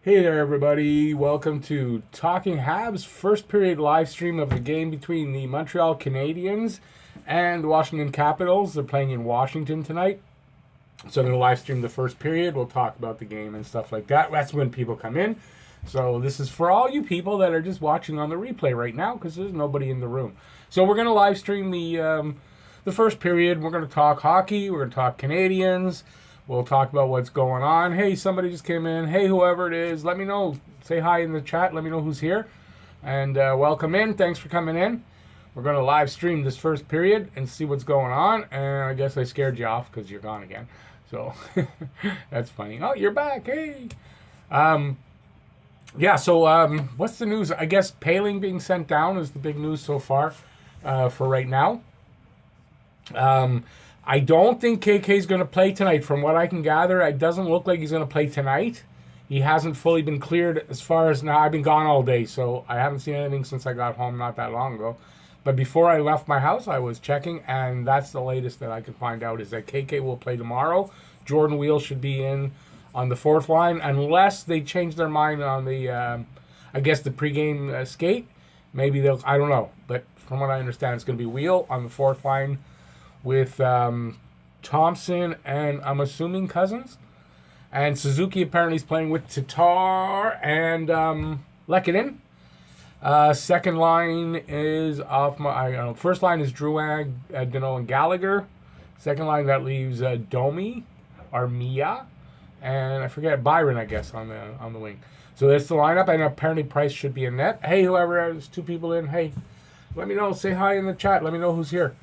Hey there, everybody. Welcome to Talking Habs, first period live stream of the game between the Montreal Canadiens and the Washington Capitals. They're playing in Washington tonight. So I'm going to live stream the first period. We'll talk about the game and stuff like that. That's when people come in. So this is for all you people that are just watching on the replay right now because there's nobody in the room. So we're going to live stream the first period. We're going to talk hockey. We're going to talk Canadians. We'll talk about what's going on. Hey, somebody just came in. Hey, whoever it is, let me know. Say hi in the chat. Let me know who's here. And welcome in. Thanks for coming in. We're going to live stream this first period and see what's going on. And I guess I scared you off because you're gone again. So that's funny. Oh, you're back. Hey. What's the news? I guess Paling being sent down is the big news so far for right now. I don't think KK is going to play tonight. From what I can gather, it doesn't look like he's going to play tonight. He hasn't fully been cleared as far as now. I've been gone all day, so I haven't seen anything since I got home not that long ago. But before I left my house, I was checking, and that's the latest that I can find out is that KK will play tomorrow. Jordan Wheel should be in on the fourth line, unless they change their mind on the, the pregame skate. Maybe they'll, I don't know. But from what I understand, it's going to be Wheel on the fourth line with Thompson and I'm assuming Cousins. And Suzuki apparently is playing with Tatar and Lekanen. Second line is first line is Drouin, Deneau, and Gallagher. Second line, that leaves Domi, Armia, and I forget Byron, I guess, on the wing. So that's the lineup, and apparently Price should be in net. Hey, whoever, there's two people in. Hey, let me know. Say hi in the chat. Let me know who's here.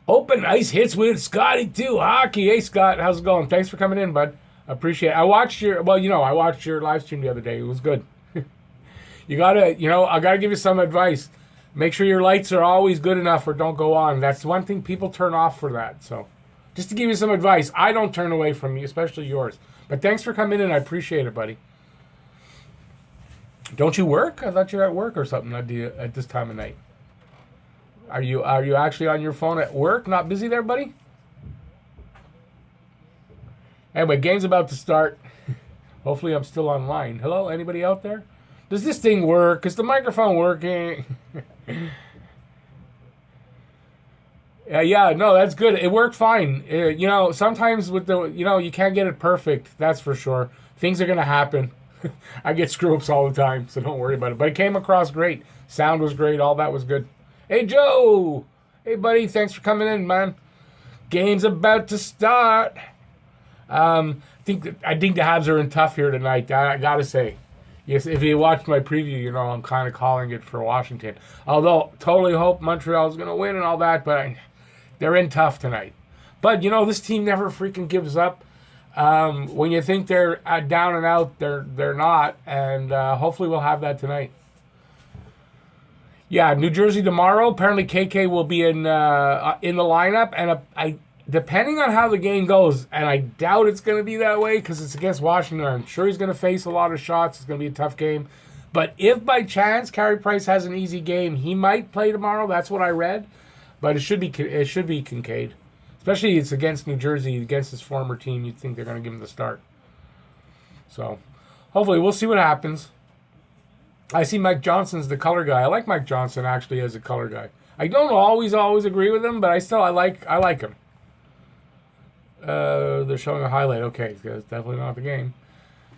Open ice hits with Scotty too. Hockey. Hey Scott, how's it going? Thanks for coming in, bud. Appreciate it. I watched your live stream the other day. It was good. I gotta give you some advice. Make sure your lights are always good enough or don't go on. That's one thing people turn off for that. So just to give you some advice, I don't turn away from you, especially yours. But thanks for coming in. I appreciate it, buddy. Don't you work? I thought you were at work or something at this time of night. Are you actually on your phone at work? Not busy there, buddy? Anyway, game's about to start. Hopefully I'm still online. Hello? Anybody out there? Does this thing work? Is the microphone working? No, that's good. It worked fine. Sometimes with you can't get it perfect. That's for sure. Things are going to happen. I get screw-ups all the time, so don't worry about it. But it came across great. Sound was great. All that was good. Hey, Joe! Hey, buddy. Thanks for coming in, man. Game's about to start. I think the Habs are in tough here tonight. I got to say. Yes, if you watched my preview, I'm kind of calling it for Washington. Although, totally hope Montreal's going to win and all that, but they're in tough tonight. But, this team never freaking gives up. When you think they're down and out, they're not. And hopefully we'll have that tonight. Yeah, New Jersey tomorrow. Apparently KK will be in the lineup. And depending on how the game goes, and I doubt it's going to be that way because it's against Washington. I'm sure he's going to face a lot of shots. It's going to be a tough game. But if by chance Carey Price has an easy game, he might play tomorrow. That's what I read. But it should be Kincaid. Especially it's against New Jersey, against his former team. You'd think they're going to give him the start. So hopefully we'll see what happens. I see Mike Johnson's the color guy. I like Mike Johnson actually as a color guy. I don't always agree with him, but I like him. They're showing a highlight. Okay, it's definitely not the game.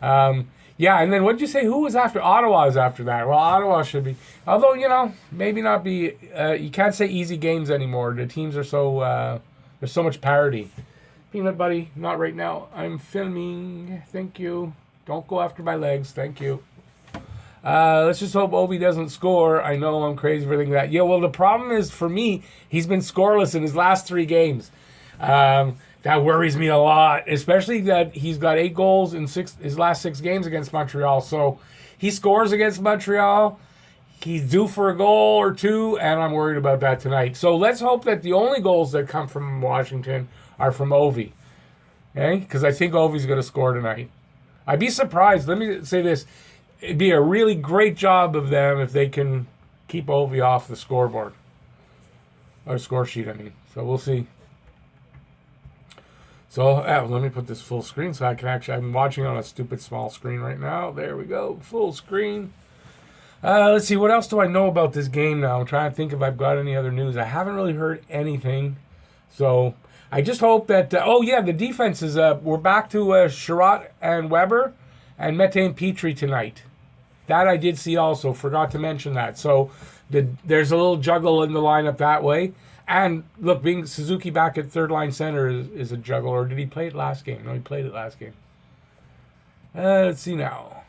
And then what did you say? Who was after? Ottawa is after that. Well, Ottawa should be. Although, maybe not be. You can't say easy games anymore. The teams are so, there's so much parity. Peanut buddy, not right now. I'm filming. Thank you. Don't go after my legs. Thank you. Let's just hope Ovi doesn't score. I know I'm crazy for thinking that. Yeah, well, the problem is for me, he's been scoreless in his last 3 games. That worries me a lot, especially that he's got 8 goals in his last 6 games against Montreal. So he scores against Montreal. He's due for a goal or 2, and I'm worried about that tonight. So let's hope that the only goals that come from Washington are from Ovi. Okay? Because I think Ovi's going to score tonight. I'd be surprised. Let me say this. It'd be a really great job of them if they can keep Ovi off the scoreboard. Or score sheet, I mean. So we'll see. So let me put this full screen so I can actually, I'm watching on a stupid small screen right now. There we go, full screen. Let's see, what else do I know about this game now? I'm trying to think if I've got any other news. I haven't really heard anything. So I just hope that, oh yeah, the defense is, we're back to Sherratt and Weber and Mete and Petrie tonight. That I did see also, forgot to mention that. So there's a little juggle in the lineup that way. And look, being Suzuki back at third line center is a juggle. Or did he play it last game? No, he played it last game. Let's see now.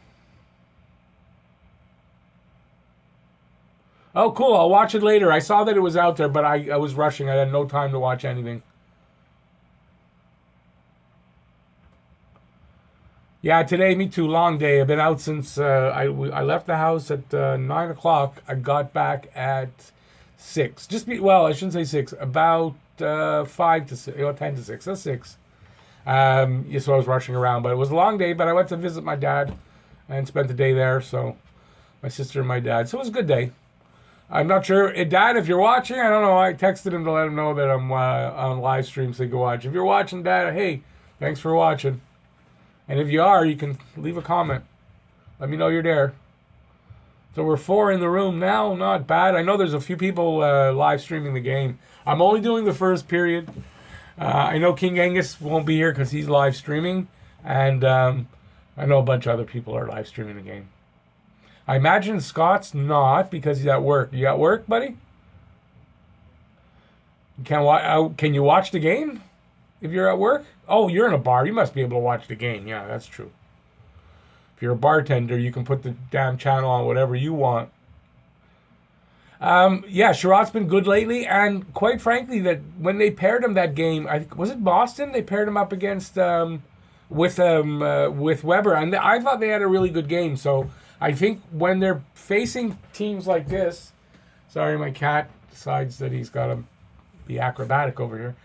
Oh, cool. I'll watch it later. I saw that it was out there, but I was rushing. I had no time to watch anything. Yeah, today, me too. Long day. I've been out since I left the house at 9 o'clock. I got back at 6. Well, I shouldn't say 6. About 5 to 6, 10 to 6. That's 6. Yeah, so I was rushing around. But it was a long day, but I went to visit my dad and spent the day there. So my sister and my dad. So it was a good day. I'm not sure. Dad, if you're watching, I don't know. I texted him to let him know that I'm on live stream so you can watch. If you're watching, Dad, hey, thanks for watching. And if you are, you can leave a comment. Let me know you're there. So we're 4 in the room now. Not bad. I know there's a few people live streaming the game. I'm only doing the first period. I know King Angus won't be here because he's live streaming. And I know a bunch of other people are live streaming the game. I imagine Scott's not because he's at work. You at work, buddy? Can you watch the game if you're at work? Oh, you're in a bar. You must be able to watch the game. Yeah, that's true. If you're a bartender, you can put the damn channel on whatever you want. Yeah, Sherratt's been good lately, and quite frankly, that when they paired him that game, was it Boston? They paired him up against with Weber, and I thought they had a really good game. So I think when they're facing teams like this, sorry, my cat decides that he's got to be acrobatic over here.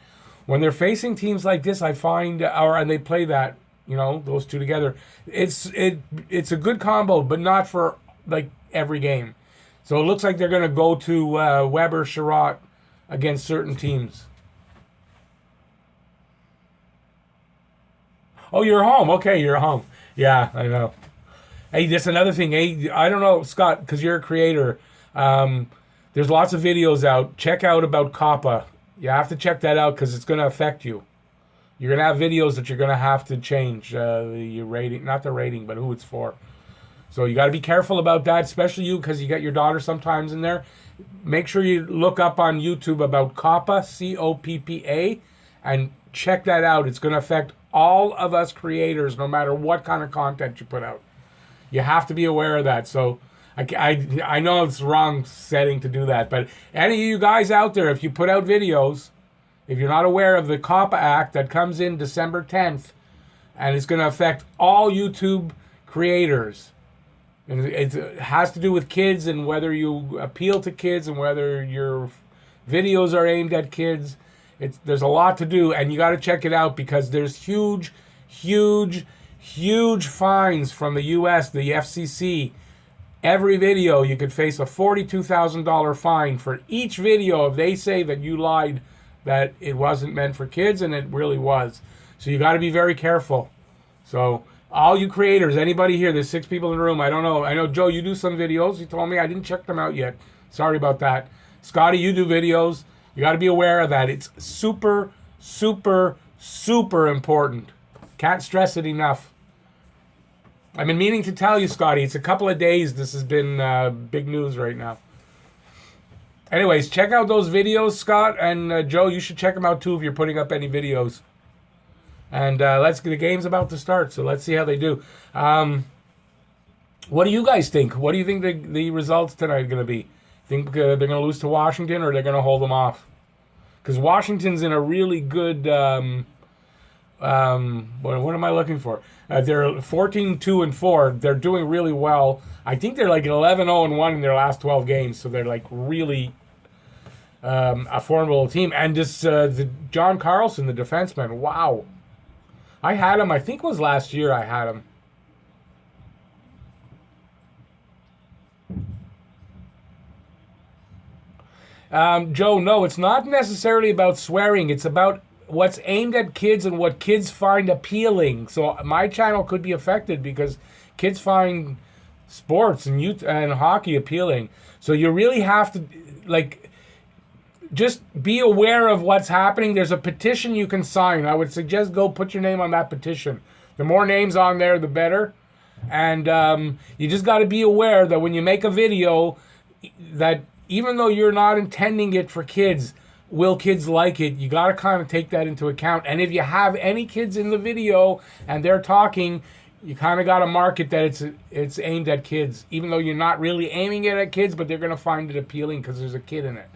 When they're facing teams like this, I find, and they play that, those two together, it's a good combo, but not for like every game. So it looks like they're going to go to Weber, Sherratt against certain teams. Oh, you're home. Okay, you're home. Yeah, I know. Hey, just another thing. Hey, I don't know, Scott, because you're a creator. There's lots of videos out. Check out about COPPA. You have to check that out because it's going to affect you. You're going to have videos that you're going to have to change the rating, not the rating, but who it's for. So you got to be careful about that, especially you because you got your daughter sometimes in there. Make sure you look up on YouTube about COPPA, COPPA, and check that out. It's going to affect all of us creators, no matter what kind of content you put out. You have to be aware of that. So I know it's the wrong setting to do that, but any of you guys out there, if you put out videos, if you're not aware of the COPPA Act that comes in December 10th, and it's going to affect all YouTube creators, and it has to do with kids and whether you appeal to kids and whether your videos are aimed at kids. There's a lot to do, and you got to check it out because there's huge fines from the U.S., the FCC. Every video, you could face a $42,000 fine for each video if they say that you lied, that it wasn't meant for kids, and it really was. So you got to be very careful. So all you creators, anybody here, there's 6 people in the room. I don't know. I know, Joe, you do some videos. You told me. I didn't check them out yet. Sorry about that. Scotty, you do videos. You got to be aware of that. It's super, super, super important. Can't stress it enough. I've been meaning to tell you, Scotty. It's a couple of days. This has been big news right now. Anyways, check out those videos, Scott. And Joe, you should check them out, too, if you're putting up any videos. And the game's about to start, so let's see how they do. What do you guys think? What do you think the results tonight are going to be? Think they're going to lose to Washington, or they're going to hold them off? Because Washington's in a really good... what am I looking for? They're 14-2-4. They're doing really well. I think they're like 11-0-1 in their last 12 games, so they're like really a formidable team. And this the John Carlson, the defenseman, wow. I had him, I think it was last year I had him. Joe, no, it's not necessarily about swearing. It's about what's aimed at kids and what kids find appealing. So my channel could be affected because kids find sports and youth and hockey appealing. So you really have to, like, just be aware of what's happening. There's a petition you can sign. I would suggest go put your name on that petition. The more names on there, the better. And you just got to be aware that when you make a video, that even though you're not intending it for kids, will kids like it? You got to kind of take that into account. And if you have any kids in the video and they're talking, you kind of got to mark it that it's aimed at kids, even though you're not really aiming it at kids, but they're going to find it appealing because there's a kid in it.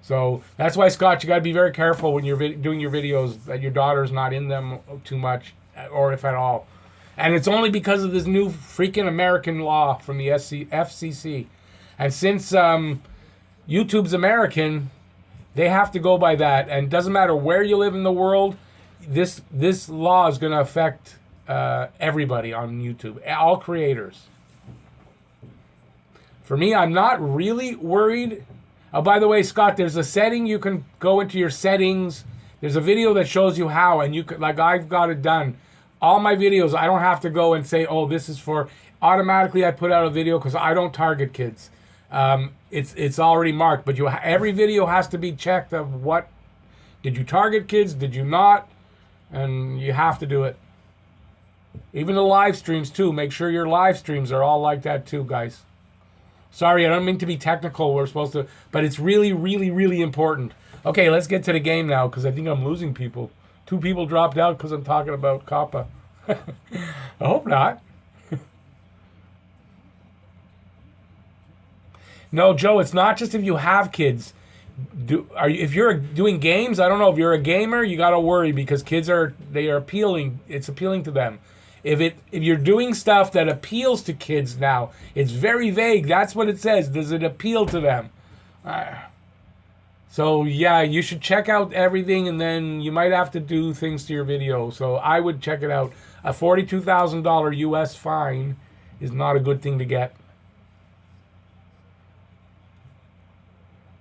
So that's why, Scott, you got to be very careful when you're doing your videos that your daughter's not in them too much, or if at all. And it's only because of this new freaking American law from the FCC. And since YouTube's American, they have to go by that. And it doesn't matter where you live in the world, this law is going to affect everybody on YouTube, all creators. For me, I'm not really worried. Oh, by the way, Scott, there's a setting you can go into your settings. There's a video that shows you how, and you could, like, I've got it done. All my videos, I don't have to go and say, oh, this is for, automatically I put out a video because I don't target kids. It's already marked, but every video has to be checked of what, did you target kids, did you not? And you have to do it. Even the live streams too, make sure your live streams are all like that too, guys. Sorry, I don't mean to be technical. We're supposed to, but it's really, really, really important. Okay, let's get to the game now because I think I'm losing people. 2 people dropped out because I'm talking about Kappa. I hope not. No, Joe, it's not just if you have kids. If you're doing games, I don't know. If you're a gamer, you got to worry because kids are appealing. It's appealing to them. If you're doing stuff that appeals to kids now, it's very vague. That's what it says. Does it appeal to them? So yeah, you should check out everything, and then you might have to do things to your video. So I would check it out. A $42,000 US fine is not a good thing to get.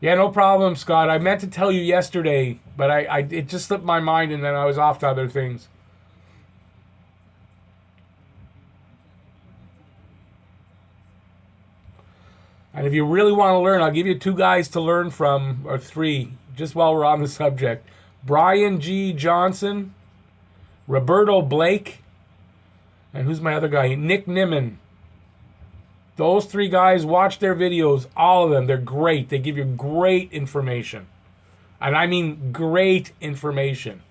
Yeah, no problem, Scott. I meant to tell you yesterday, but it just slipped my mind, and then I was off to other things. And if you really want to learn, I'll give you 2 guys to learn from, or 3, just while we're on the subject. Brian G. Johnson, Roberto Blake, and who's my other guy? Nick Nimmin. Those 3 guys, watch their videos, all of them. They're great. They give you great information. And I mean great information.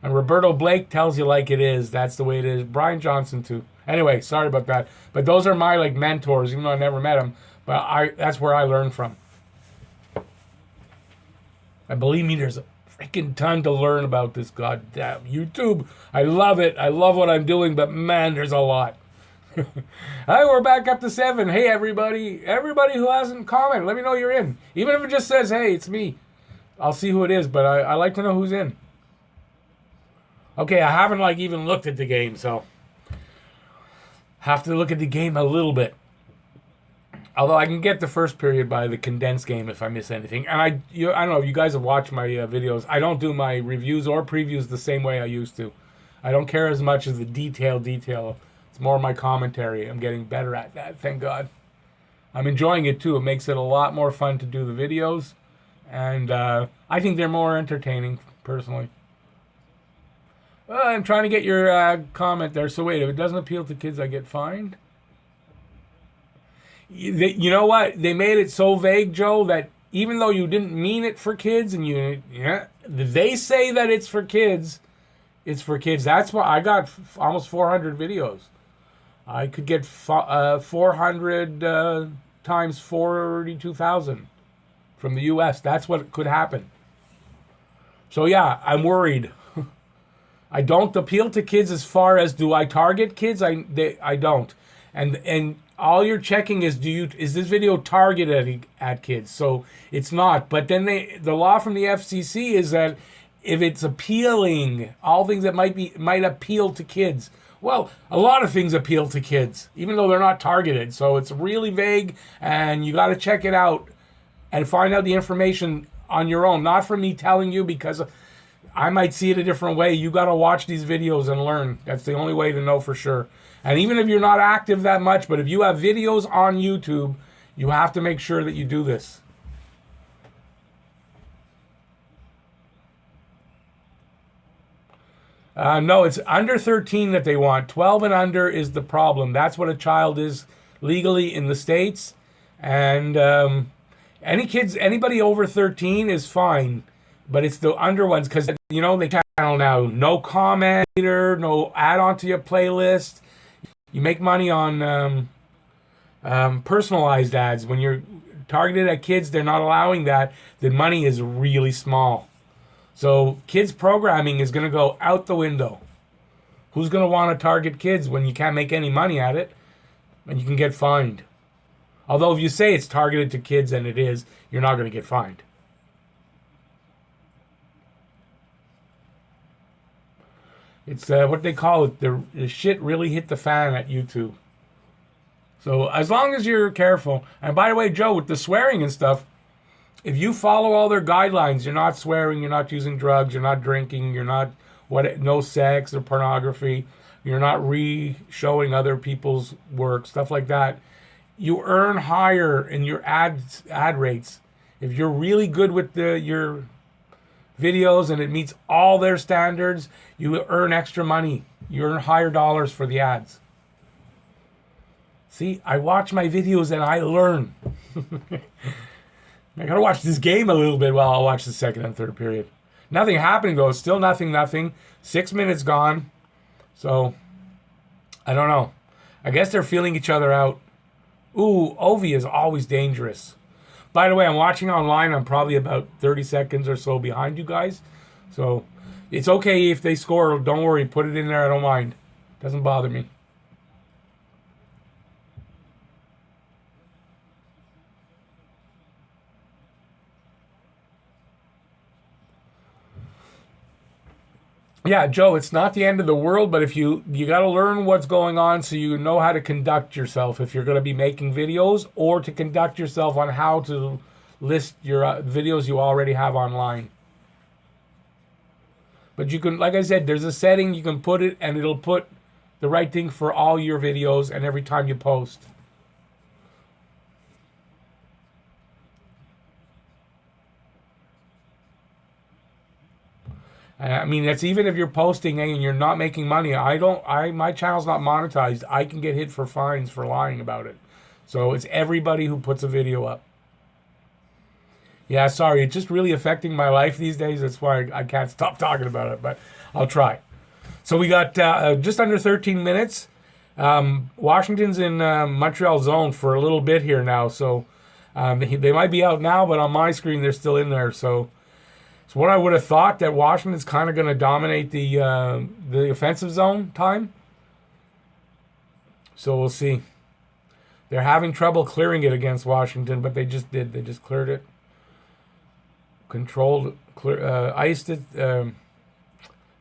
And Roberto Blake tells you like it is. That's the way it is. Brian Johnson too. Anyway, sorry about that. But those are my like mentors, even though I never met them. But that's where I learned from. And believe me, there's a freaking ton to learn about this goddamn YouTube. I love it. I love what I'm doing, but man, there's a lot. Hi, we're back up to 7. Hey, everybody. Everybody who hasn't commented, let me know you're in. Even if it just says, hey, it's me. I'll see who it is, but I like to know who's in. Okay, I haven't like even looked at the game, so have to look at the game a little bit. Although I can get the first period by the condensed game if I miss anything. And I don't know, you guys have watched my videos. I don't do my reviews or previews the same way I used to. I don't care as much as the detail. It's more my commentary. I'm getting better at that, thank God. I'm enjoying it too. It makes it a lot more fun to do the videos. And I think they're more entertaining, personally. I'm trying to get your comment there. So wait, if it doesn't appeal to kids, I get fined? You know what? They made it so vague, Joe, that even though you didn't mean it for kids, and they say that it's for kids, it's for kids. That's why I got almost 400 videos. I could get 400 times 42,000 from the U.S. That's what could happen. So yeah, I'm worried. I don't appeal to kids as far as do I target kids? I don't. And all you're checking is is this video targeted at kids? So it's not. But then the law from the FCC is that if it's appealing, all things that might appeal to kids. Well, a lot of things appeal to kids, even though they're not targeted. So it's really vague, and you got to check it out and find out the information on your own. Not from me telling you, because I might see it a different way. You got to watch these videos and learn. That's the only way to know for sure. And even if you're not active that much, but if you have videos on YouTube, you have to make sure that you do this. No, it's under 13 that they want. 12 and under is the problem. That's what a child is legally in the States. And anybody over 13 is fine. But it's the under ones because, you know, they channel now. No commentator, no add on to your playlist. You make money on personalized ads. When you're targeted at kids, they're not allowing that. The money is really small. So kids programming is going to go out the window. Who's going to want to target kids when you can't make any money at it and you can get fined? Although if you say it's targeted to kids and it is, you're not going to get fined. It's what they call it. The shit really hit the fan at YouTube. So as long as you're careful. And by the way, Joe, with the swearing and stuff, if you follow all their guidelines, you're not swearing, you're not using drugs, you're not drinking, you're not no sex or pornography, you're not showing other people's work, stuff like that. You earn higher in your ad rates. If you're really good with your videos and it meets all their standards, you earn extra money. You earn higher dollars for the ads. See, I watch my videos and I learn. I gotta watch this game a little bit while I watch the second and third period. Nothing happening though. Still nothing. 6 minutes gone. So, I don't know. I guess they're feeling each other out. Ooh, Ovi is always dangerous. By the way, I'm watching online. I'm probably about 30 seconds or so behind you guys. So, it's okay if they score. Don't worry. Put it in there. I don't mind. Doesn't bother me. Yeah, Joe, it's not the end of the world, but if you got to learn what's going on so you know how to conduct yourself if you're going to be making videos, or to conduct yourself on how to list your videos you already have online. But you can, like I said, there's a setting you can put it and it'll put the right thing for all your videos and every time you post. I mean, that's even if you're posting and you're not making money. My channel's not monetized. I can get hit for fines for lying about it. So it's everybody who puts a video up. Yeah, sorry. It's just really affecting my life these days. That's why I can't stop talking about it, but I'll try. So we got just under 13 minutes. Washington's in Montreal zone for a little bit here now. So they might be out now, but on my screen, they're still in there. So what I would have thought that Washington's kind of going to dominate the offensive zone time. So we'll see. They're having trouble clearing it against Washington, but they just did. They just cleared it. Iced it,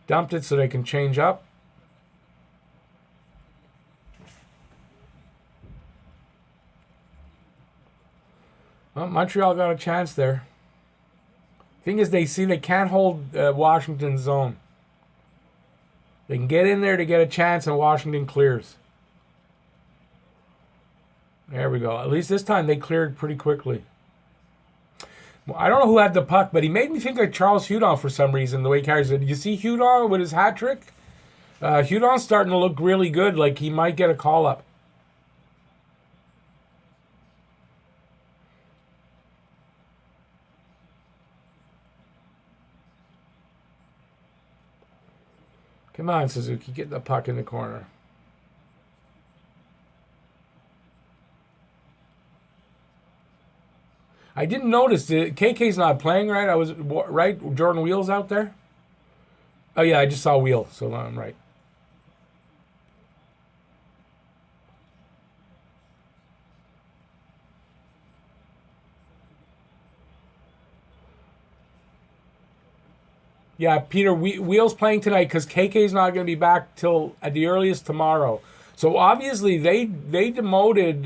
dumped it so they can change up. Well, Montreal got a chance there. Thing is, they can't hold Washington's zone. They can get in there to get a chance, and Washington clears. There we go. At least this time they cleared pretty quickly. Well, I don't know who had the puck, but he made me think of Charles Hudon for some reason, the way he carries it. Did you see Hudon with his hat trick? Hudon's starting to look really good, like he might get a call-up. Come on, Suzuki, get the puck in the corner. I didn't notice that KK's not playing, right? I was right. Jordan Wheel's out there. Oh yeah, I just saw Wheel, so I'm right. Yeah, Peter, Wheel's playing tonight because KK's not going to be back till at the earliest tomorrow. So obviously they demoted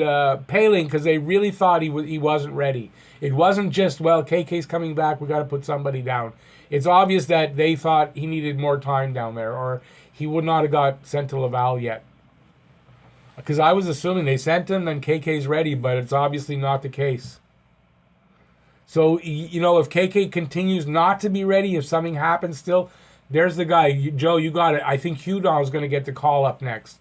Paling because they really thought he wasn't ready. It wasn't just, well, KK's coming back, we got to put somebody down. It's obvious that they thought he needed more time down there, or he would not have got sent to Laval yet. Because I was assuming they sent him, then KK's ready, but it's obviously not the case. So, if KK continues not to be ready, if something happens still, there's the guy. Joe, you got it. I think Hudon is going to get the call up next.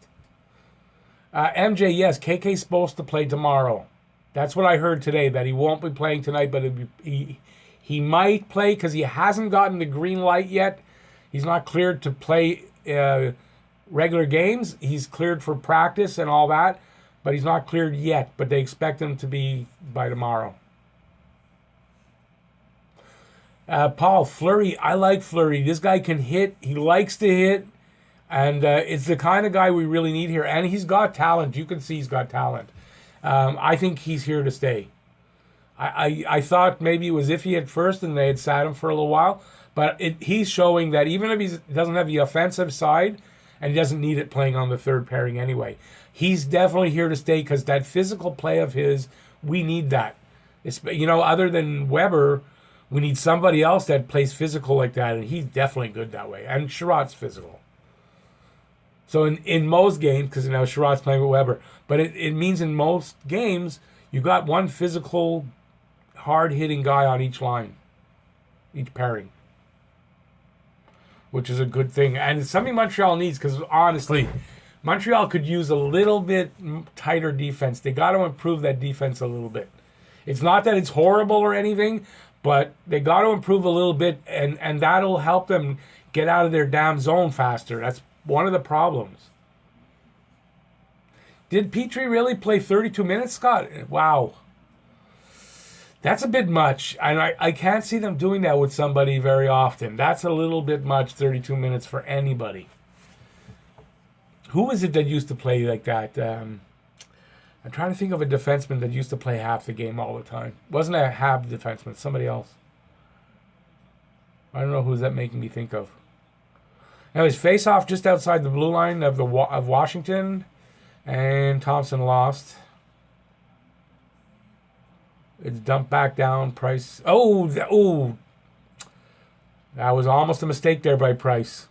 MJ, yes, KK's supposed to play tomorrow. That's what I heard today, that he won't be playing tonight, but he might play because he hasn't gotten the green light yet. He's not cleared to play regular games. He's cleared for practice and all that, but he's not cleared yet, but they expect him to be by tomorrow. Paul, Fleury, I like Fleury. This guy can hit. He likes to hit. And it's the kind of guy we really need here. And he's got talent. You can see he's got talent. I think he's here to stay. I thought maybe it was iffy at first and they had sat him for a little while. But he's showing that even if he doesn't have the offensive side, and he doesn't need it playing on the third pairing anyway, he's definitely here to stay because that physical play of his, we need that. It's, other than Weber, we need somebody else that plays physical like that. And he's definitely good that way. And Sherratt's physical. So in most games, because now Sherratt's playing with Weber, but it means in most games, you got one physical, hard-hitting guy on each line, each pairing, which is a good thing. And it's something Montreal needs because, honestly, Montreal could use a little bit tighter defense. They got to improve that defense a little bit. It's not that it's horrible or anything, but they got to improve a little bit, and that'll help them get out of their damn zone faster. That's one of the problems. Did Petrie really play 32 minutes, Scott? Wow. That's a bit much. And I can't see them doing that with somebody very often. That's a little bit much, 32 minutes for anybody. Who is it that used to play like that? I'm trying to think of a defenseman that used to play half the game all the time. Wasn't a Habs defenseman, somebody else. I don't know who's that making me think of. Anyways, face-off just outside the blue line of Washington, and Thompson lost. It's dumped back down. Price. That was almost a mistake there by Price.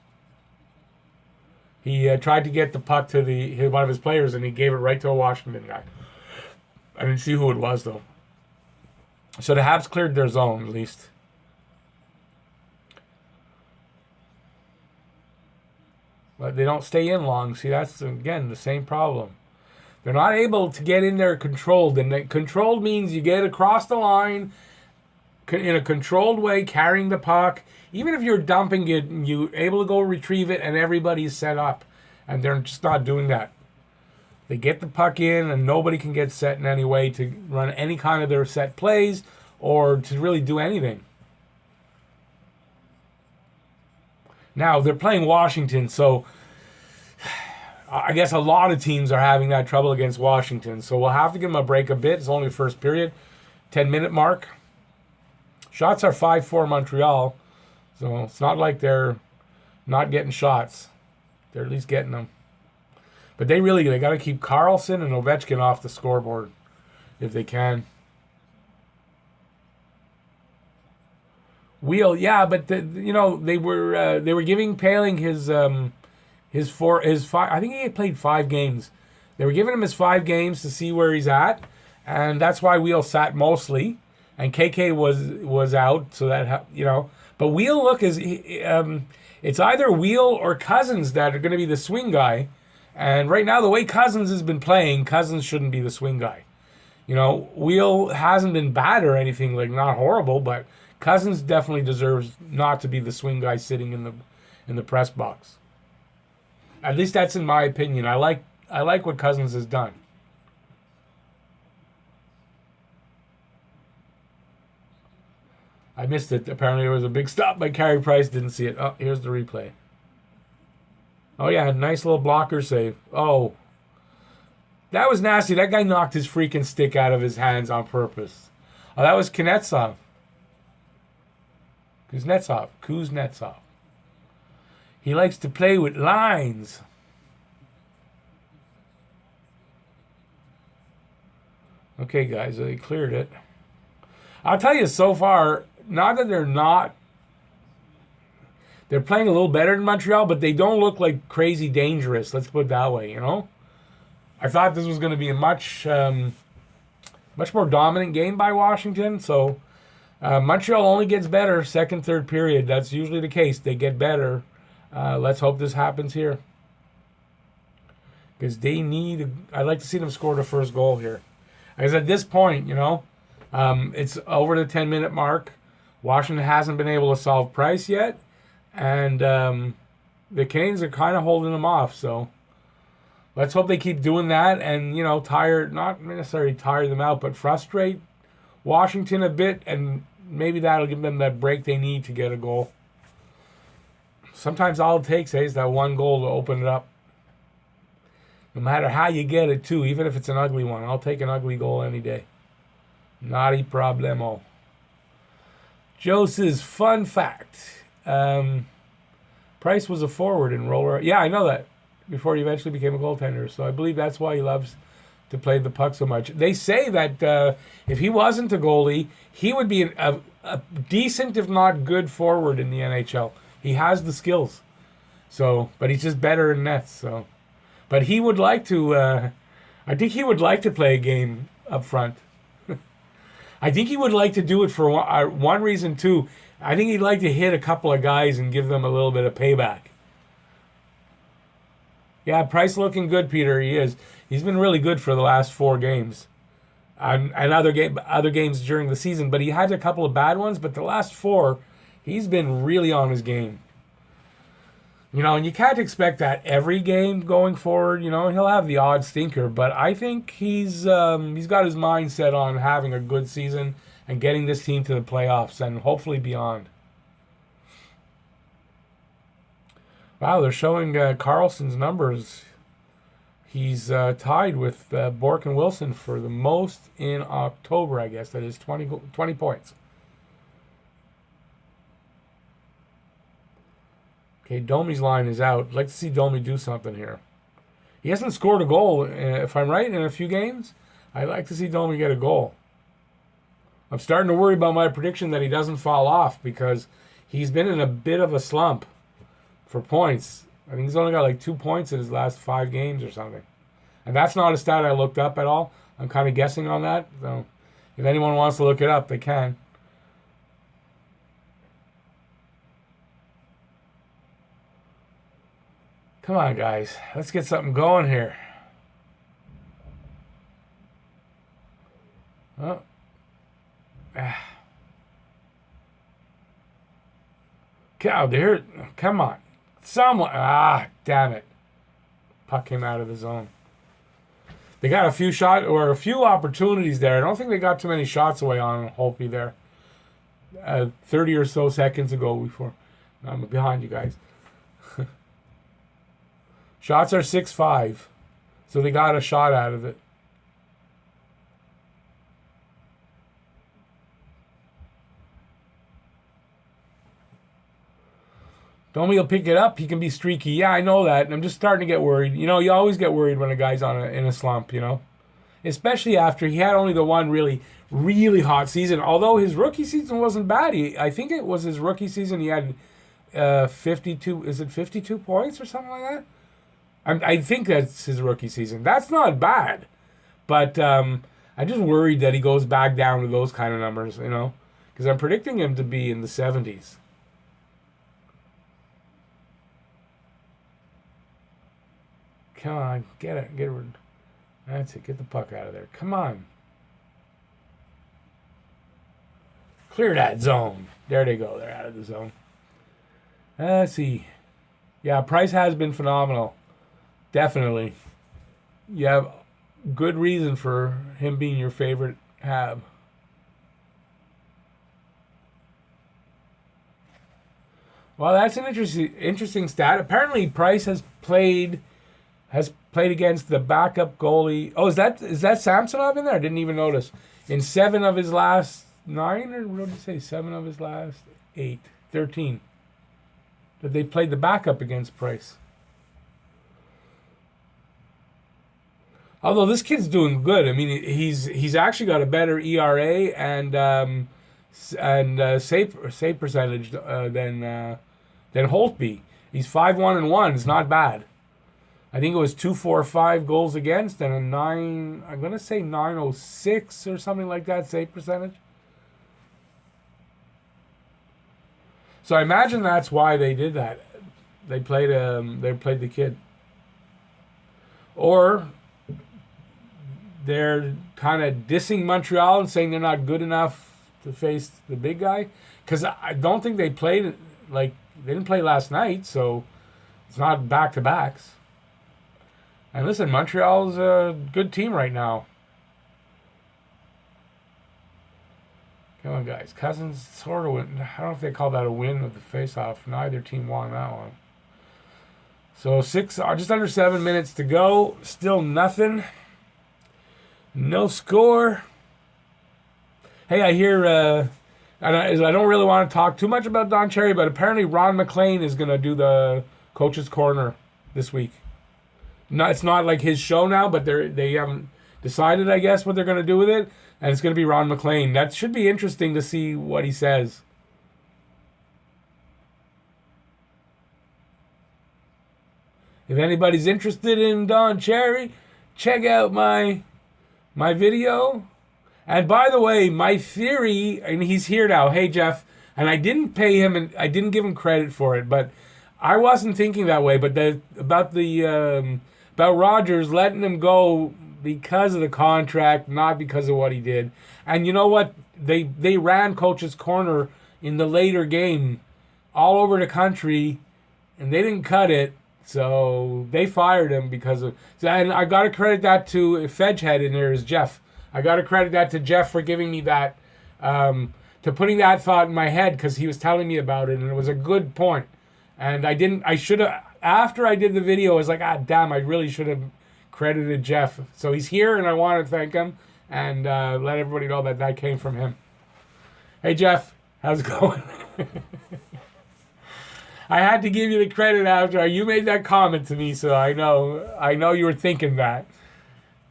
He tried to get the puck to one of his players, and he gave it right to a Washington guy. I didn't see who it was, though. So the Habs cleared their zone, at least. But they don't stay in long. See, that's, again, the same problem. They're not able to get in there controlled. And controlled means you get across the line in a controlled way, carrying the puck. Even if you're dumping it, you're able to go retrieve it, and everybody's set up. And they're just not doing that. They get the puck in, and nobody can get set in any way to run any kind of their set plays or to really do anything. Now, they're playing Washington, so I guess a lot of teams are having that trouble against Washington. So we'll have to give them a break a bit. It's only the first period. 10-minute mark. Shots are 5-4 Montreal. So it's not like they're not getting shots. They're at least getting them. But they got to keep Carlson and Ovechkin off the scoreboard if they can. Wheel, yeah, but they were giving Paling his 5. I think he had played 5 games. They were giving him his 5 games to see where he's at, and that's why Wheel sat mostly, and KK was out, so that But Wheel, look, it's either Wheel or Cousins that are going to be the swing guy, and right now the way Cousins has been playing, Cousins shouldn't be the swing guy. Wheel hasn't been bad or anything, like not horrible, but Cousins definitely deserves not to be the swing guy sitting in the press box. At least that's in my opinion. I like what Cousins has done. I missed it. Apparently there was a big stop by Carey Price. Didn't see it. Oh, here's the replay. Oh yeah, nice little blocker save. Oh, that was nasty. That guy knocked his freaking stick out of his hands on purpose. Oh, that was Kuznetsov. Kuznetsov. He likes to play with lines. Okay, guys, they cleared it. I'll tell you so far, not that they're playing a little better than Montreal, but they don't look like crazy dangerous. Let's put it that way, you know? I thought this was going to be a much more dominant game by Washington. So Montreal only gets better second, third period. That's usually the case. They get better. Let's hope this happens here. Because I'd like to see them score the first goal here. Because at this point, you know, it's over the 10-minute mark. Washington hasn't been able to solve Price yet. And the Canadiens are kind of holding them off. So let's hope they keep doing that and, you know, not necessarily tire them out, but frustrate Washington a bit. And maybe that'll give them that break they need to get a goal. Sometimes all it takes is that one goal to open it up. No matter how you get it, too, even if it's an ugly one. I'll take an ugly goal any day. Not a problemo. Joe says, fun fact. Price was a forward in roller. Yeah, I know that. Before he eventually became a goaltender. So I believe that's why he loves to play the puck so much. They say that if he wasn't a goalie, he would be a decent, if not good, forward in the NHL. He has the skills. So, but he's just better in nets, so... But he would like to, I think he would like to play a game up front. I think he would like to do it for one reason, too. I think he'd like to hit a couple of guys and give them a little bit of payback. Yeah, Price looking good, Peter. He is. He's been really good for the last 4 games. And other games during the season. But he had a couple of bad ones. But the last 4, he's been really on his game. You know, and you can't expect that every game going forward. You know, he'll have the odd stinker, but I think he's got his mind set on having a good season and getting this team to the playoffs and hopefully beyond. Wow, they're showing Carlson's numbers. He's tied with Bork and Wilson for the most in October, I guess. That is 20 points. Okay, Domi's line is out. I'd like to see Domi do something here. He hasn't scored a goal, if I'm right, in a few games. I'd like to see Domi get a goal. I'm starting to worry about my prediction that he doesn't fall off because he's been in a bit of a slump for points. I think he's only got like 2 points in his last 5 games or something. And that's not a stat I looked up at all. I'm kind of guessing on that. So if anyone wants to look it up, they can. Come on, guys. Let's get something going here. Oh. Cow, there. Come on. Someone. Damn it. Puck came out of the zone. They got a few opportunities there. I don't think they got too many shots away on Holtby there. 30 or so seconds ago before. I'm behind you guys. Shots are 6-5, so they got a shot out of it. Domi will pick it up. He can be streaky. Yeah, I know that. And I'm just starting to get worried. You know, you always get worried when a guy's in a slump, you know. Especially after he had only the one really, really hot season. Although his rookie season wasn't bad. I think it was his rookie season. He had 52 points or something like that? I think that's his rookie season. That's not bad. But I'm just worried that he goes back down to those kind of numbers, you know. Because I'm predicting him to be in the 70s. Come on, get it. That's it. Get the puck out of there. Come on. Clear that zone. There they go. They're out of the zone. Let's see. Yeah, Price has been phenomenal. Definitely. You have good reason for him being your favorite Hab. Well, that's an interesting stat. Apparently, Price has played against the backup goalie. Oh, is that Samsonov in there? I didn't even notice. In 7 of his last 9, or what did you say? 7 of his last 8, 13. That they played the backup against Price. Although this kid's doing good. I mean, he's actually got a better ERA and save percentage than Holtby. He's 5-1-1. It's not bad. I think it was 245 goals against and a 9. I'm gonna say 906 or something like that save percentage. So I imagine that's why they did that. They played the kid, or they're kind of dissing Montreal and saying they're not good enough to face the big guy. Because I don't think they played they didn't play last night, so it's not back to backs. And listen, Montreal's a good team right now. Come on, guys. Cousins sort of win. I don't know if they call that a win of the face-off. Neither team won that one. So just under 7 minutes to go. Still nothing. No score. Hey, I hear. I don't really want to talk too much about Don Cherry, but apparently Ron McLean is going to do the coach's corner this week. No, it's not like his show now, but they haven't decided, I guess, what they're going to do with it. And it's going to be Ron McLean. That should be interesting to see what he says. If anybody's interested in Don Cherry, check out my video. And by the way, my theory, and he's here now. Hey, Jeff. And I didn't pay him, and I didn't give him credit for it, but I wasn't thinking that way. But about Rogers letting him go because of the contract, not because of what he did. And you know what? They ran Coach's Corner in the later game all over the country, and they didn't cut it. So they fired him because of... And I got to credit that to... Fedgehead in there is Jeff. I got to credit that to Jeff for giving me that... to putting that thought in my head, because he was telling me about it, and it was a good point. And I should have... After I did the video, I was like, damn, I really should have credited Jeff. So he's here, and I want to thank him and let everybody know that came from him. Hey, Jeff, how's it going? I had to give you the credit after you made that comment to me, so I know you were thinking that.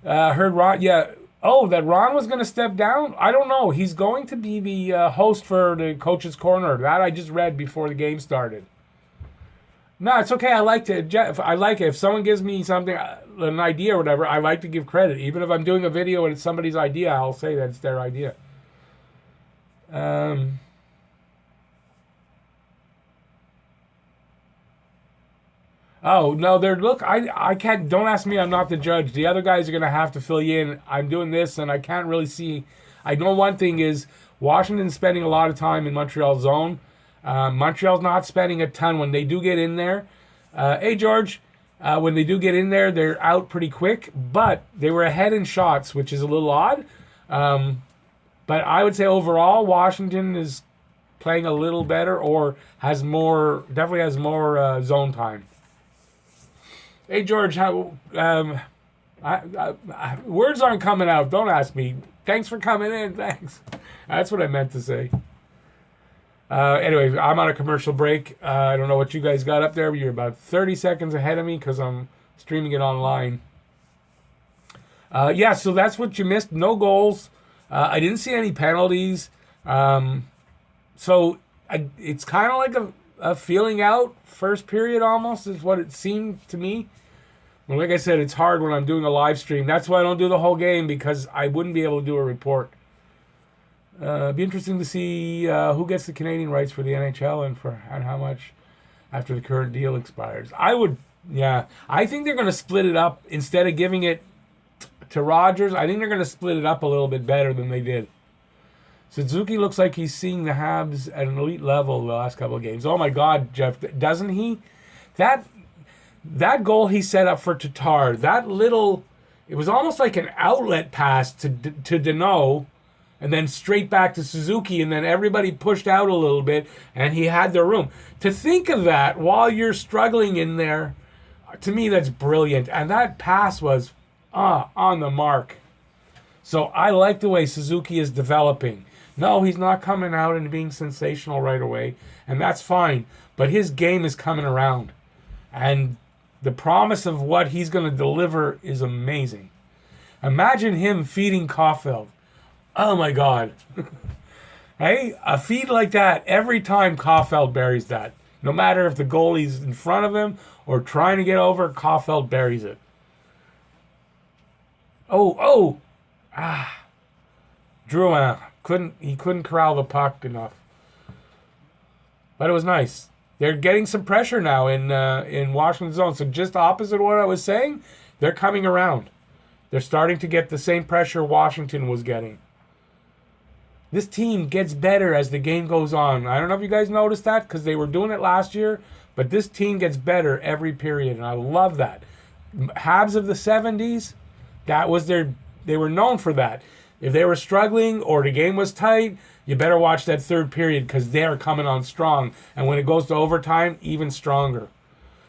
Heard Ron, yeah. Oh, that Ron was going to step down? I don't know. He's going to be the host for the Coach's Corner. That I just read before the game started. No, it's okay. I like it. Jeff, I like it. If someone gives me something, an idea or whatever, I like to give credit. Even if I'm doing a video and it's somebody's idea, I'll say that it's their idea. Oh, no, look, I can't, don't ask me, I'm not the judge. The other guys are going to have to fill you in. I'm doing this, and I can't really see. I know one thing is Washington's spending a lot of time in Montreal's zone. Montreal's not spending a ton when they do get in there. Hey, George, when they do get in there, they're out pretty quick, but they were ahead in shots, which is a little odd. But I would say overall, Washington is playing a little better or definitely has more zone time. Hey, George, words aren't coming out. Don't ask me. Thanks for coming in. Thanks. That's what I meant to say. Anyway, I'm on a commercial break. I don't know what you guys got up there, but you're about 30 seconds ahead of me because I'm streaming it online. Yeah, so that's what you missed. No goals. I didn't see any penalties. So it's kind of like a feeling out first period almost is what it seemed to me. Well, like I said, it's hard when I'm doing a live stream. That's why I don't do the whole game, because I wouldn't be able to do a report. It'd be interesting to see who gets the Canadian rights for the NHL and how much after the current deal expires. I think they're going to split it up. Instead of giving it to Rogers, I think they're going to split it up a little bit better than they did. Suzuki looks like he's seeing the Habs at an elite level the last couple of games. Oh my God, Jeff, doesn't he? That goal he set up for Tatar, it was almost like an outlet pass to Deneau, and then straight back to Suzuki, and then everybody pushed out a little bit, and he had the room. To think of that while you're struggling in there, to me, that's brilliant. And that pass was on the mark. So I like the way Suzuki is developing. No, he's not coming out and being sensational right away, and that's fine. But his game is coming around. And the promise of what he's going to deliver is amazing. Imagine him feeding Caulfield. Oh my God. Hey, a feed like that, every time Caulfield buries that. No matter if the goalie's in front of him or trying to get over, Caulfield buries it. Oh. Drouin couldn't corral the puck enough. But it was nice. They're getting some pressure now in Washington's zone. So just opposite of what I was saying, they're coming around. They're starting to get the same pressure Washington was getting. This team gets better as the game goes on. I don't know if you guys noticed that because they were doing it last year, but this team gets better every period, and I love that. Habs of the 70s, they were known for that. If they were struggling or the game was tight, you better watch that third period because they're coming on strong. And when it goes to overtime, even stronger.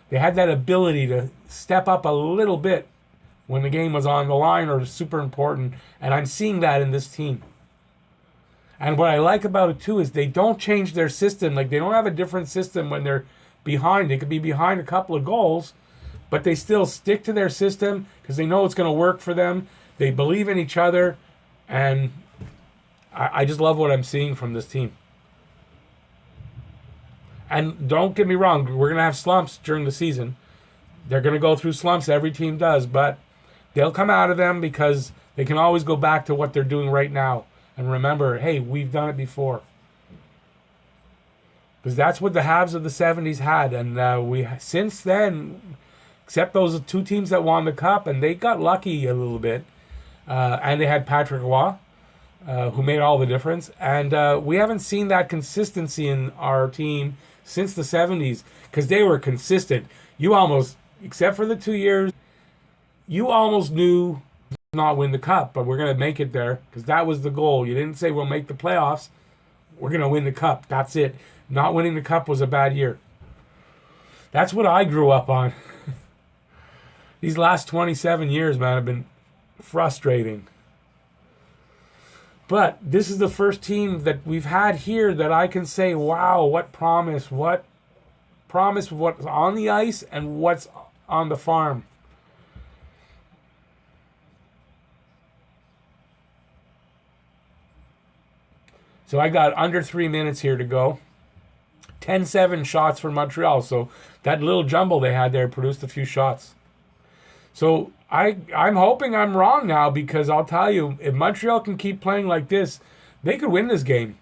They had that ability to step up a little bit when the game was on the line or super important. And I'm seeing that in this team. And what I like about it too is they don't change their system. Like, they don't have a different system when they're behind. They could be behind a couple of goals, but they still stick to their system because they know it's going to work for them. They believe in each other. And I just love what I'm seeing from this team. And don't get me wrong, we're going to have slumps during the season. They're going to go through slumps. Every team does. But they'll come out of them because they can always go back to what they're doing right now. And remember, hey, we've done it before. Because that's what the Habs of the 70s had. And we since then, except those two teams that won the Cup, and they got lucky a little bit. And they had Patrick Roy, who made all the difference. And we haven't seen that consistency in our team since the 70s because they were consistent. You almost, except for the 2 years, you almost knew not win the Cup, but we're going to make it there because that was the goal. You didn't say we'll make the playoffs. We're going to win the Cup. That's it. Not winning the Cup was a bad year. That's what I grew up on. These last 27 years, man, have been frustrating. But this is the first team that we've had here that I can say, wow, what promise of what's on the ice and what's on the farm. So I got under 3 minutes here to go. 10-7 shots for Montreal. So that little jumble they had there produced a few shots. So I'm hoping I'm wrong now because I'll tell you, if Montreal can keep playing like this, they could win this game.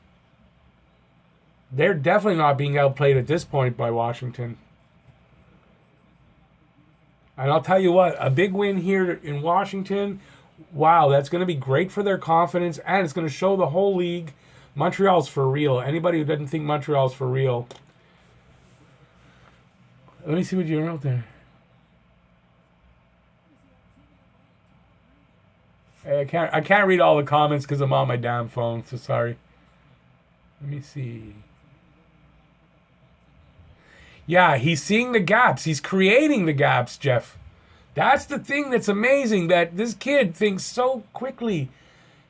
They're definitely not being outplayed at this point by Washington. And I'll tell you what, a big win here in Washington, wow, that's going to be great for their confidence, and it's going to show the whole league Montreal's for real. Anybody who doesn't think Montreal's for real. Let me see what you wrote there. I can't read all the comments because I'm on my damn phone, so sorry. Let me see. Yeah, he's seeing the gaps. He's creating the gaps, Jeff. That's the thing that's amazing, that this kid thinks so quickly.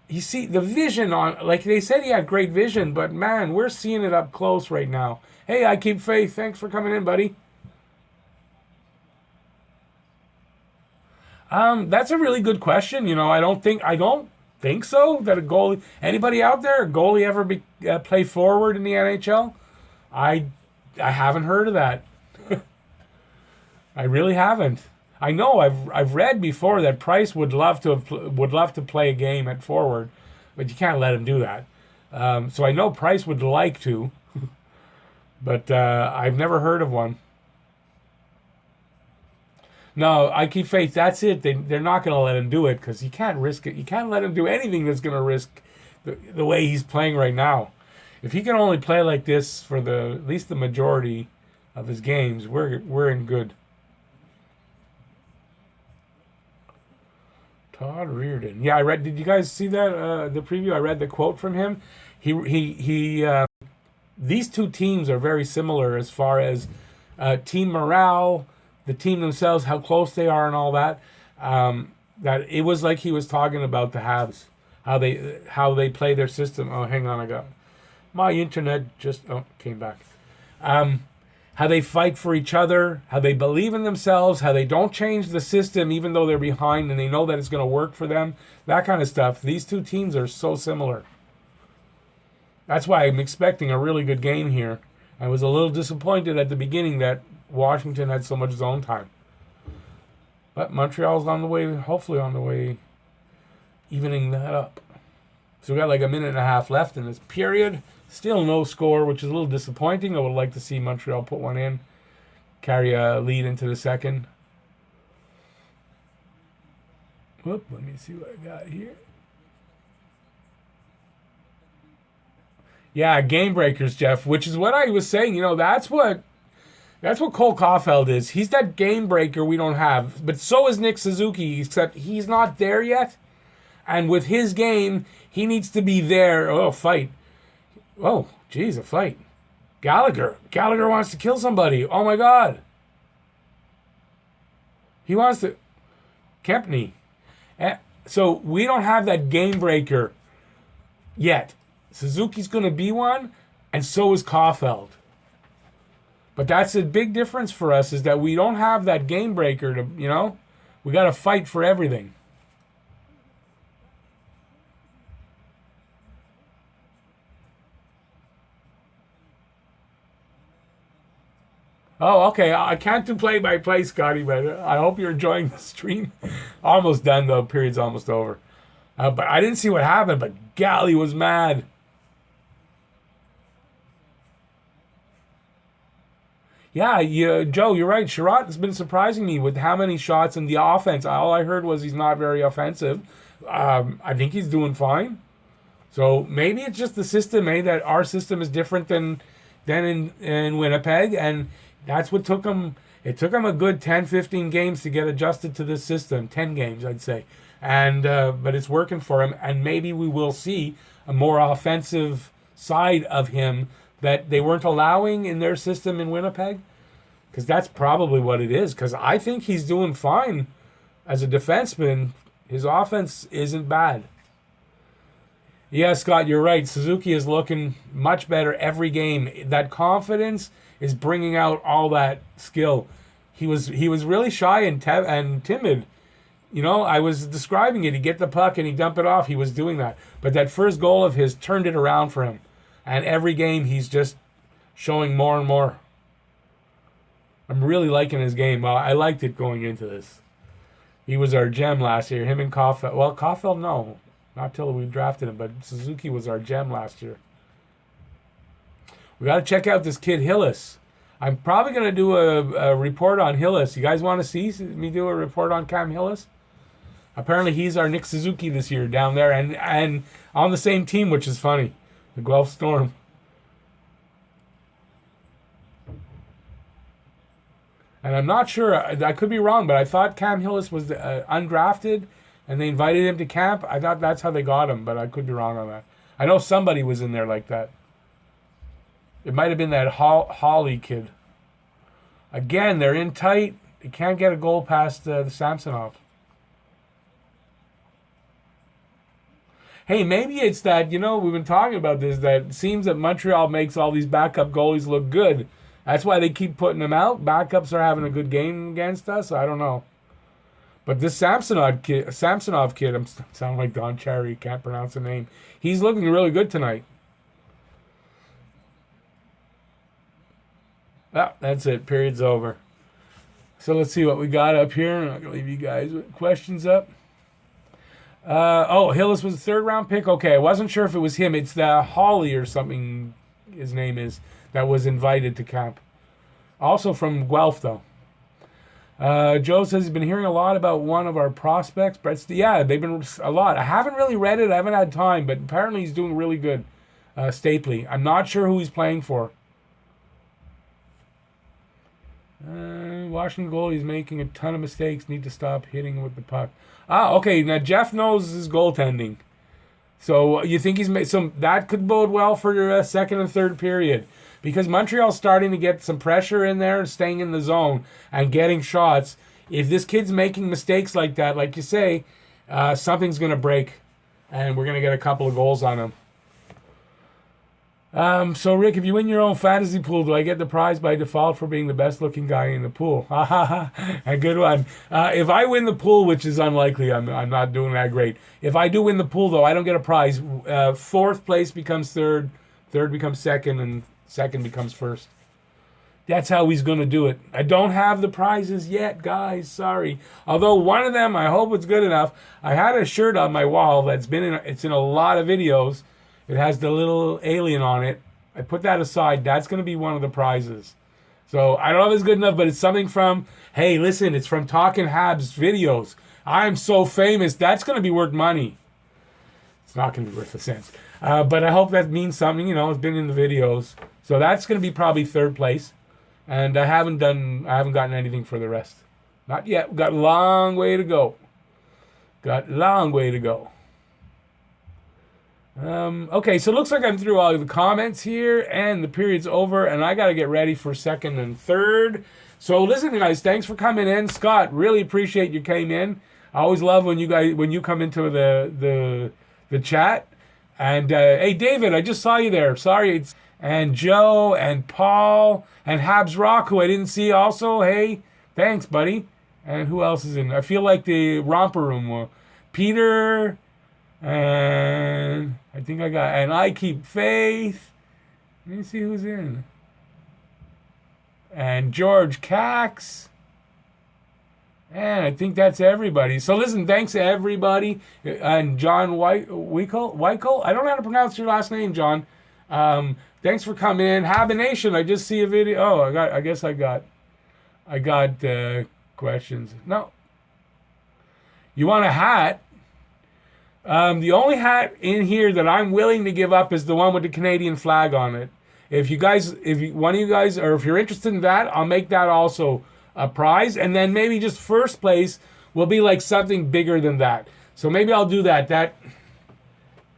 You see the vision on, like they said he had great vision, but man, we're seeing it up close right now. Hey, I keep faith. Thanks for coming in, buddy. That's a really good question. You know, I don't think so that a goalie, anybody out there, a goalie ever play forward in the NHL? I haven't heard of that. I really haven't. I know I've read before that Price would love to play a game at forward, but you can't let him do that. So I know Price would like to, but I've never heard of one. No, I keep faith. That's it. They're not going to let him do it because you can't risk it. You can't let him do anything that's going to risk the way he's playing right now. If he can only play like this for at least the majority of his games, we're in good. Todd Reardon. Yeah, I read. Did you guys see that the preview? I read the quote from him. These two teams are very similar as far as team morale, the team themselves, how close they are, and all that. That it was like he was talking about the Habs, how they play their system. Oh, hang on, I got my internet just came back. how they fight for each other, how they believe in themselves, how they don't change the system even though they're behind and they know that it's going to work for them, that kind of stuff. These two teams are so similar. That's why I'm expecting a really good game here. I was a little disappointed at the beginning that Washington had so much zone time. But Montreal's on the way, hopefully on the way, evening that up. So we got like a minute and a half left in this period. Still no score, which is a little disappointing. I would like to see Montreal put one in, carry a lead into the second. Whoop, let me see what I got here. Yeah, game breakers, Jeff, which is what I was saying. You know, that's what Cole Caulfield is. He's that game breaker we don't have. But so is Nick Suzuki, except he's not there yet. And with his game, he needs to be there. Oh, fight. Oh, geez, a fight. Gallagher wants to kill somebody. Oh, my God. He wants to... Kempney. So we don't have that game breaker yet. Suzuki's going to be one, and so is Caulfield. But that's a big difference for us, is that we don't have that game breaker to, you know, we got to fight for everything. Oh, okay. I can't do play-by-play, Scotty, but I hope you're enjoying the stream. Almost done, though. Period's almost over. But I didn't see what happened, but Gally was mad. Yeah, Joe, you're right. Sherratt has been surprising me with how many shots in the offense. All I heard was he's not very offensive. I think he's doing fine. So maybe it's just the system, that our system is different than in Winnipeg, and that's what took him. It took him a good 10, 15 games to get adjusted to this system. 10 games, I'd say. And but it's working for him, and maybe we will see a more offensive side of him that they weren't allowing in their system in Winnipeg, because that's probably what it is, because I think he's doing fine as a defenseman. His offense isn't bad. Yeah, Scott, you're right. Suzuki is looking much better every game. That confidence is bringing out all that skill. He was really shy and timid. You know, I was describing it. He'd get the puck and he'd dump it off. He was doing that. But that first goal of his turned it around for him. And every game, he's just showing more and more. I'm really liking his game. Well, I liked it going into this. He was our gem last year. Him and Caulfield. Well, Caulfield, no. Not till we drafted him. But Suzuki was our gem last year. We got to check out this kid, Hillis. I'm probably going to do a report on Hillis. You guys want to see me do a report on Cam Hillis? Apparently, he's our Nick Suzuki this year down there. And on the same team, which is funny. The Guelph Storm. And I'm not sure, I could be wrong, but I thought Cam Hillis was undrafted and they invited him to camp. I thought that's how they got him, but I could be wrong on that. I know somebody was in there like that. It might have been that Hawley kid. Again, they're in tight. They can't get a goal past the Samsonov. Hey, maybe it's that, you know, we've been talking about this, that it seems that Montreal makes all these backup goalies look good. That's why they keep putting them out. Backups are having a good game against us. I don't know. But this Samsonov kid, I'm sounding like Don Cherry, can't pronounce the name. He's looking really good tonight. Ah, that's it. Period's over. So let's see what we got up here. I'm not going to leave you guys with questions up. Hillis was a third-round pick? Okay, I wasn't sure if it was him. It's the Hawley or something, his name is, that was invited to camp. Also from Guelph, though. Joe says he's been hearing a lot about one of our prospects. Yeah, they've been a lot. I haven't really read it. I haven't had time, but apparently he's doing really good. Stapley. I'm not sure who he's playing for. Washington goalie's making a ton of mistakes. Need to stop hitting with the puck. Okay. Now Jeff knows his goaltending, so you think he's made some? That could bode well for your second and third period, because Montreal's starting to get some pressure in there, staying in the zone and getting shots. If this kid's making mistakes like that, like you say, something's gonna break, and we're gonna get a couple of goals on him. So Rick, if you win your own fantasy pool, do I get the prize by default for being the best looking guy in the pool? Ha ha ha! A good one. If I win the pool, which is unlikely, I'm not doing that great. If I do win the pool, though, I don't get a prize. Fourth place becomes third, third becomes second, and second becomes first. That's how he's going to do it. I don't have the prizes yet, guys. Sorry. Although one of them, I hope it's good enough. I had a shirt on my wall that's it's in a lot of videos. It has the little alien on it. I put that aside. That's going to be one of the prizes. So I don't know if it's good enough, but it's something from, hey, listen, it's from Talking Habs videos. I'm so famous. That's going to be worth money. It's not going to be worth a cent. But I hope that means something. You know, it's been in the videos. So that's going to be probably third place. And I haven't gotten anything for the rest. Not yet. We've got a long way to go. Okay, so it looks like I'm through all the comments here, and the period's over, and I got to get ready for second and third. So listen, guys, thanks for coming in. Scott, really appreciate you came in. I always love when you come into the chat. And hey, David, I just saw you there. Sorry. And Joe and Paul and Habs Rock, who I didn't see also. Hey, thanks, buddy. And who else is in? I feel like the romper room. Peter, and I think and I Keep Faith. Let me see who's in. And George Cax. And I think that's everybody. So listen, thanks to everybody. And John Weichel. I don't know how to pronounce your last name, John. Thanks for coming in. Habination, I just see a video. Oh, I guess I got questions. No. You want a hat? The only hat in here that I'm willing to give up is the one with the Canadian flag on it. If one of you guys, or if you're interested in that, I'll make that also a prize. And then maybe just first place will be like something bigger than that. So maybe I'll do that.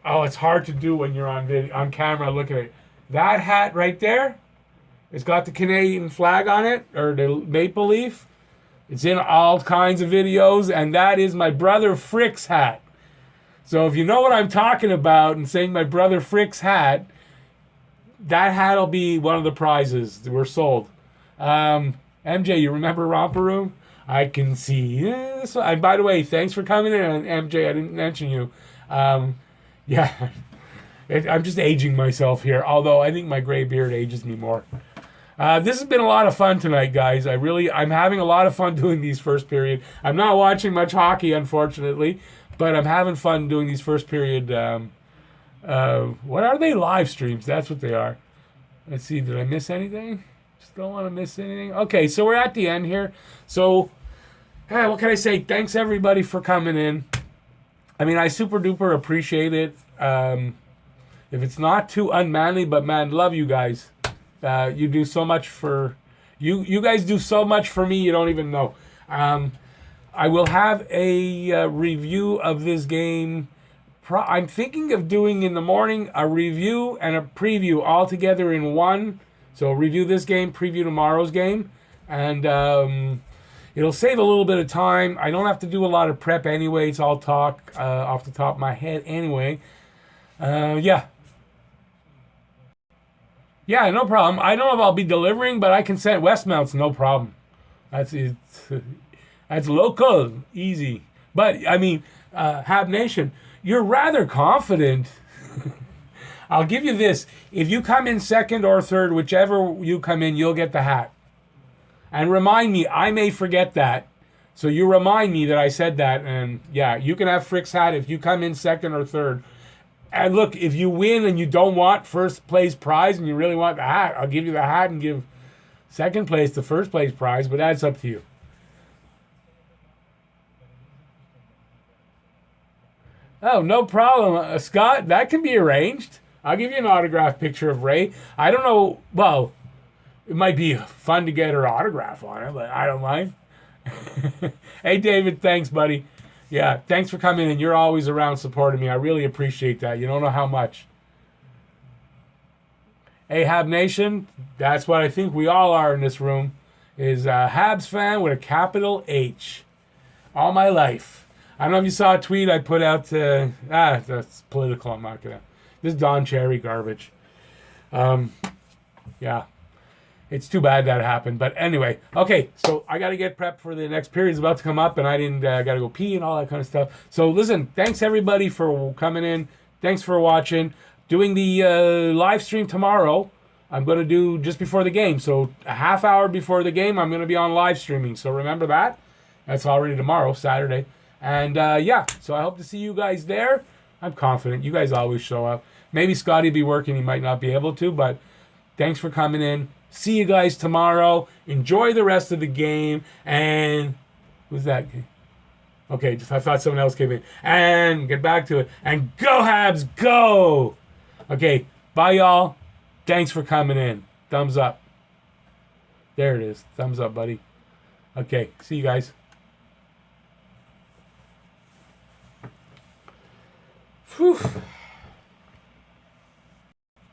It's hard to do when you're on camera. Look at it. That hat right there, it's got the Canadian flag on it, or the maple leaf. It's in all kinds of videos, and that is my brother Frick's hat. So if you know what I'm talking about and saying my brother Frick's hat, that hat'll be one of the prizes that were sold. MJ, you remember Romper Room? I can see this. And by the way, thanks for coming in, MJ. I didn't mention you. Yeah. I'm just aging myself here, although I think my gray beard ages me more. This has been a lot of fun tonight, guys. I'm having a lot of fun doing these first period. I'm not watching much hockey, unfortunately, but I'm having fun doing these first period. What are they? Live streams. That's what they are. Let's see. Did I miss anything? Just don't want to miss anything. Okay, so we're at the end here. So, what can I say? Thanks, everybody, for coming in. I mean, I super duper appreciate it. If it's not too unmanly, but man, love you guys. You do so much for you guys do so much for me, you don't even know. I will have a review of this game. I'm thinking of doing in the morning a review and a preview all together in one. So review this game, preview tomorrow's game, and it'll save a little bit of time. I don't have to do a lot of prep anyway. It's all talk off the top of my head anyway. Yeah, no problem. I don't know if I'll be delivering, but I can send Westmounts, no problem. That's local, easy. But, I mean, Hab Nation, you're rather confident. I'll give you this. If you come in second or third, whichever you come in, you'll get the hat. And remind me, I may forget that. So you remind me that I said that. And, yeah, you can have Frick's hat if you come in second or third. And look, if you win and you don't want first place prize and you really want the hat, I'll give you the hat and give second place the first place prize, but that's up to you. Oh, no problem. Scott, that can be arranged. I'll give you an autographed picture of Ray. I don't know. Well, it might be fun to get her autograph on it, but I don't mind. Hey, David, thanks, buddy. Yeah, thanks for coming in. You're always around supporting me. I really appreciate that. You don't know how much. Hey, Hab Nation, that's what I think we all are in this room, is a Habs fan with a capital H. All my life. I don't know if you saw a tweet I put out. That's political. I'm not going to. This is Don Cherry garbage. Yeah. It's too bad that happened. But anyway, okay, so I got to get prepped for the next period. It's about to come up, and I didn't got to go pee and all that kind of stuff. So listen, thanks everybody for coming in. Thanks for watching. Doing the live stream tomorrow. I'm going to do just before the game. So a half hour before the game, I'm going to be on live streaming. So remember that. That's already tomorrow, Saturday. And yeah, so I hope to see you guys there. I'm confident. You guys always show up. Maybe Scotty be working. He might not be able to, but thanks for coming in. See you guys tomorrow. Enjoy the rest of the game. And who's that? Okay, just I thought someone else came in. And get back to it. And go Habs, go! Okay, bye y'all. Thanks for coming in. Thumbs up. There it is. Thumbs up, buddy. Okay, see you guys. Whew.